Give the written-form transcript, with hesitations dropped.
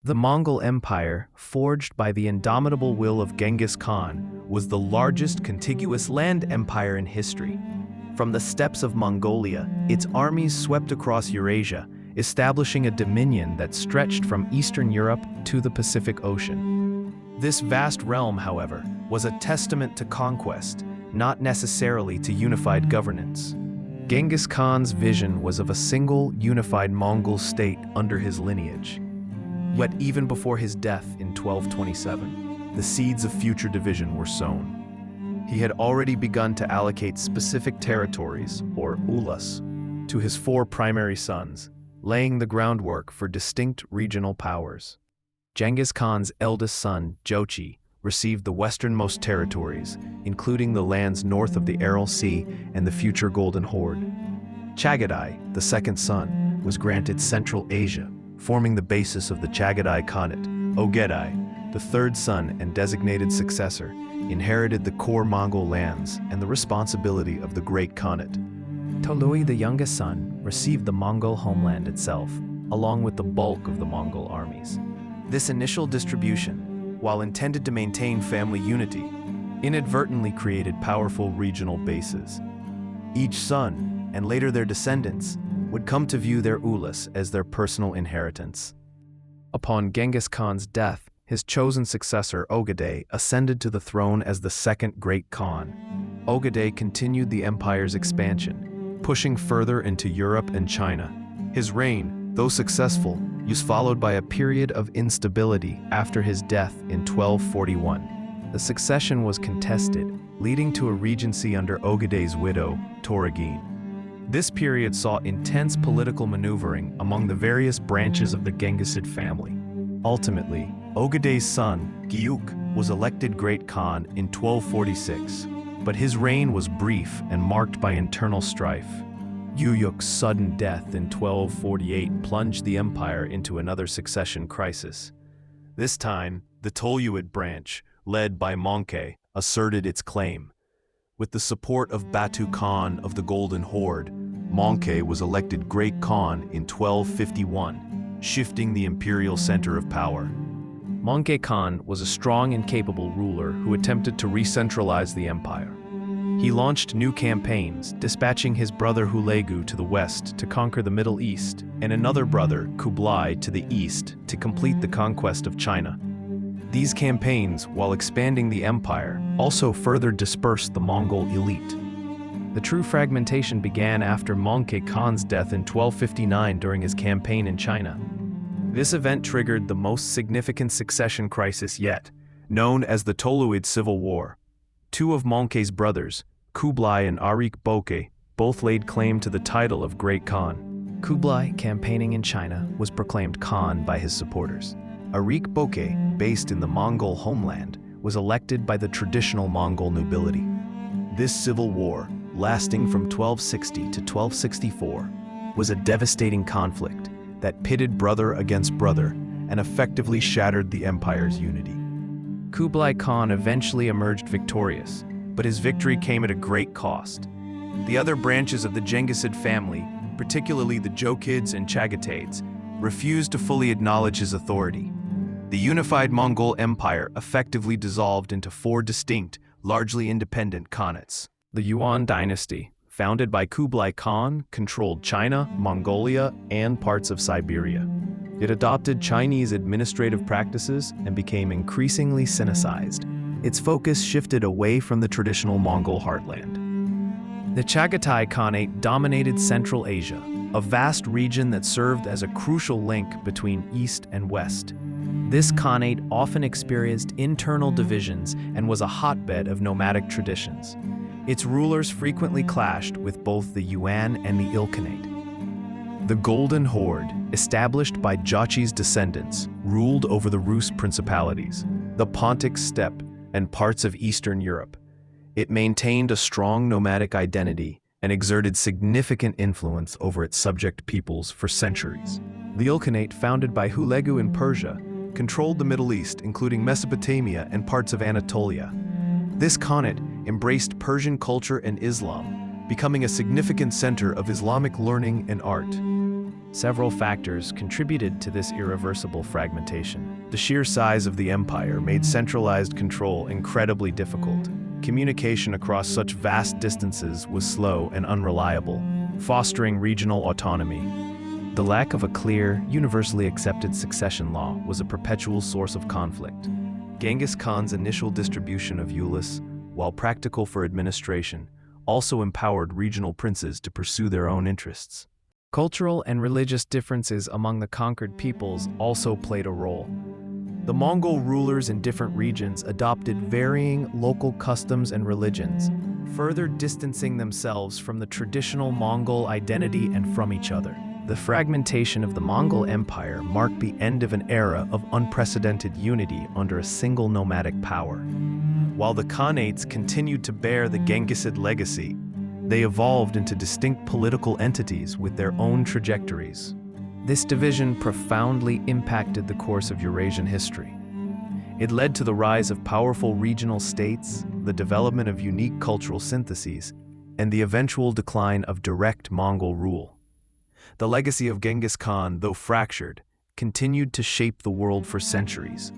The Mongol Empire, forged by the indomitable will of Genghis Khan, was the largest contiguous land empire in history. From the steppes of Mongolia, its armies swept across Eurasia, establishing a dominion that stretched from Eastern Europe to the Pacific Ocean. This vast realm, however, was a testament to conquest, not necessarily to unified governance. Genghis Khan's vision was of a single, unified Mongol state under his lineage. Yet even before his death in 1227, the seeds of future division were sown. He had already begun to allocate specific territories, or ulus, to his four primary sons, laying the groundwork for distinct regional powers. Genghis Khan's eldest son, Jochi, received the westernmost territories, including the lands north of the Aral Sea and the future Golden Horde. Chagatai, the second son, was granted Central Asia, forming the basis of the Chagatai Khanate. Ogedai, the third son and designated successor, inherited the core Mongol lands and the responsibility of the Great Khanate. Tolui, the youngest son, received the Mongol homeland itself, along with the bulk of the Mongol armies. This initial distribution, while intended to maintain family unity, inadvertently created powerful regional bases. Each son, and later their descendants, would come to view their ulus as their personal inheritance. Upon Genghis Khan's death, his chosen successor, Ogedai, ascended to the throne as the second Great Khan. Ogedai continued the empire's expansion, pushing further into Europe and China. His reign, though successful, was followed by a period of instability after his death in 1241. The succession was contested, leading to a regency under Ogedai's widow, Toragin. This period saw intense political maneuvering among the various branches of the Genghisid family. Ultimately, Ogedai's son, Gyuk, was elected Great Khan in 1246, but his reign was brief and marked by internal strife. Gyuk's sudden death in 1248 plunged the empire into another succession crisis. This time, the Toluyid branch, led by Mongke, asserted its claim. With the support of Batu Khan of the Golden Horde, Mongke was elected Great Khan in 1251, shifting the imperial center of power. Mongke Khan was a strong and capable ruler who attempted to re-centralize the empire. He launched new campaigns, dispatching his brother Hulegu to the west to conquer the Middle East, and another brother, Kublai, to the east to complete the conquest of China. These campaigns, while expanding the empire, also further dispersed the Mongol elite. The true fragmentation began after Mongke Khan's death in 1259 during his campaign in China. This event triggered the most significant succession crisis yet, known as the Toluyid Civil War. Two of Mongke's brothers, Kublai and Arik Boke, both laid claim to the title of Great Khan. Kublai, campaigning in China, was proclaimed Khan by his supporters. Arik Boke, based in the Mongol homeland, was elected by the traditional Mongol nobility. This civil war, lasting from 1260 to 1264, was a devastating conflict that pitted brother against brother and effectively shattered the empire's unity. Kublai Khan eventually emerged victorious, but his victory came at a great cost. The other branches of the Genghisid family, particularly the Jochids and Chagataids, refused to fully acknowledge his authority. The unified Mongol Empire effectively dissolved into four distinct, largely independent khanates. The Yuan dynasty, founded by Kublai Khan, controlled China, Mongolia, and parts of Siberia. It adopted Chinese administrative practices and became increasingly Sinicized. Its focus shifted away from the traditional Mongol heartland. The Chagatai Khanate dominated Central Asia, a vast region that served as a crucial link between East and West. This Khanate often experienced internal divisions and was a hotbed of nomadic traditions. Its rulers frequently clashed with both the Yuan and the Ilkhanate. The Golden Horde, established by Jochi's descendants, ruled over the Rus principalities, the Pontic steppe, and parts of Eastern Europe. It maintained a strong nomadic identity and exerted significant influence over its subject peoples for centuries. The Ilkhanate, founded by Hulegu in Persia, controlled the Middle East, including Mesopotamia and parts of Anatolia. This Khanate embraced Persian culture and Islam, becoming a significant center of Islamic learning and art. Several factors contributed to this irreversible fragmentation. The sheer size of the empire made centralized control incredibly difficult. Communication across such vast distances was slow and unreliable, fostering regional autonomy. The lack of a clear, universally accepted succession law was a perpetual source of conflict. Genghis Khan's initial distribution of Ulis, while practical for administration, also empowered regional princes to pursue their own interests. Cultural and religious differences among the conquered peoples also played a role. The Mongol rulers in different regions adopted varying local customs and religions, further distancing themselves from the traditional Mongol identity and from each other. The fragmentation of the Mongol Empire marked the end of an era of unprecedented unity under a single nomadic power. While the Khanates continued to bear the Genghisid legacy, they evolved into distinct political entities with their own trajectories. This division profoundly impacted the course of Eurasian history. It led to the rise of powerful regional states, the development of unique cultural syntheses, and the eventual decline of direct Mongol rule. The legacy of Genghis Khan, though fractured, continued to shape the world for centuries,